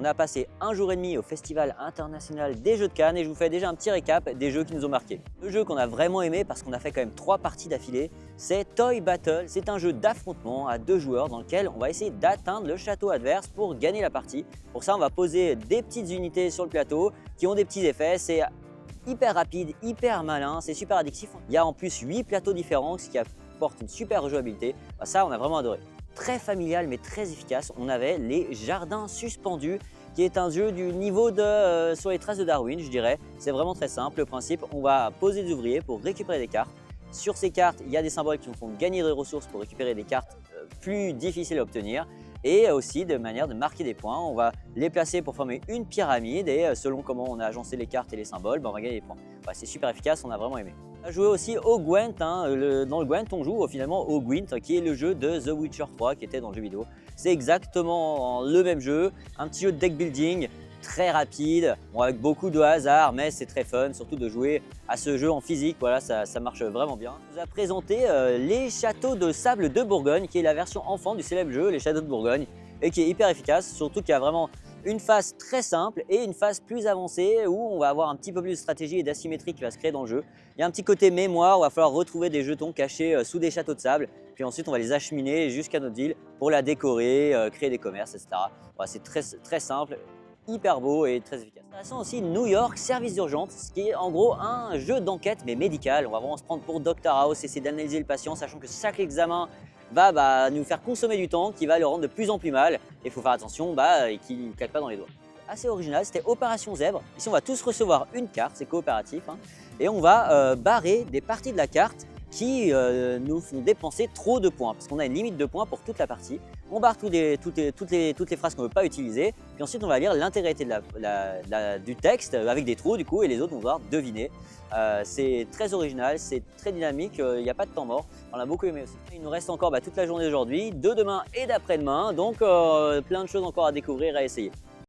On a passé un jour et demi au Festival international des jeux de Cannes et je vous fais déjà un petit récap des jeux qui nous ont marqués. Le jeu qu'on a vraiment aimé parce qu'on a fait quand même 3 parties d'affilée, c'est Toy Battle. C'est un jeu d'affrontement à 2 joueurs dans lequel on va essayer d'atteindre le château adverse pour gagner la partie. Pour ça, on va poser des petites unités sur le plateau qui ont des petits effets. C'est hyper rapide, hyper malin, c'est super addictif. Il y a en plus 8 plateaux différents, ce qui apporte une super rejouabilité. Ça, on a vraiment adoré. Très familial mais très efficace, on avait les jardins suspendus qui est un jeu du niveau de sur les traces de Darwin, je dirais. C'est vraiment très simple le principe, on va poser des ouvriers pour récupérer des cartes. Sur ces cartes, il y a des symboles qui nous font gagner des ressources pour récupérer des cartes plus difficiles à obtenir et aussi de manière de marquer des points. On va les placer pour former une pyramide et selon comment on a agencé les cartes et les symboles, on va gagner des points. C'est super efficace, on a vraiment aimé. On a joué aussi au Gwent, dans le Gwent on joue finalement au Gwent qui est le jeu de The Witcher 3 qui était dans le jeu vidéo. C'est exactement le même jeu, un petit jeu de deck building très rapide, avec beaucoup de hasard mais c'est très fun, surtout de jouer à ce jeu en physique, voilà, ça marche vraiment bien. On vous a présenté les châteaux de sable de Bourgogne qui est la version enfant du célèbre jeu Les Châteaux de Bourgogne et qui est hyper efficace, surtout qu'il y a vraiment une phase très simple et une phase plus avancée où on va avoir un petit peu plus de stratégie et d'asymétrie qui va se créer dans le jeu. Il y a un petit côté mémoire, il va falloir retrouver des jetons cachés sous des châteaux de sable, puis ensuite on va les acheminer jusqu'à notre ville pour la décorer, créer des commerces, etc. C'est très simple, hyper beau et très efficace. Intéressant aussi New York Service d'urgence, ce qui est en gros un jeu d'enquête mais médical. On va vraiment se prendre pour Dr House, essayer d'analyser le patient, sachant que chaque examen va nous faire consommer du temps qui va le rendre de plus en plus mal. Et il faut faire attention et qu'il ne claque pas dans les doigts. Assez original, c'était Opération Zèbre. Ici on va tous recevoir une carte, c'est coopératif, et on va barrer des parties de la carte qui nous font dépenser trop de points parce qu'on a une limite de points pour toute la partie. On barre toutes les phrases qu'on ne veut pas utiliser, puis ensuite on va lire l'intégralité du texte avec des trous du coup et les autres vont devoir deviner. C'est très original, c'est très dynamique, il n'y a pas de temps mort, on l'a beaucoup aimé aussi. Il nous reste encore toute la journée d'aujourd'hui, de demain et d'après-demain, donc plein de choses encore à découvrir et à essayer.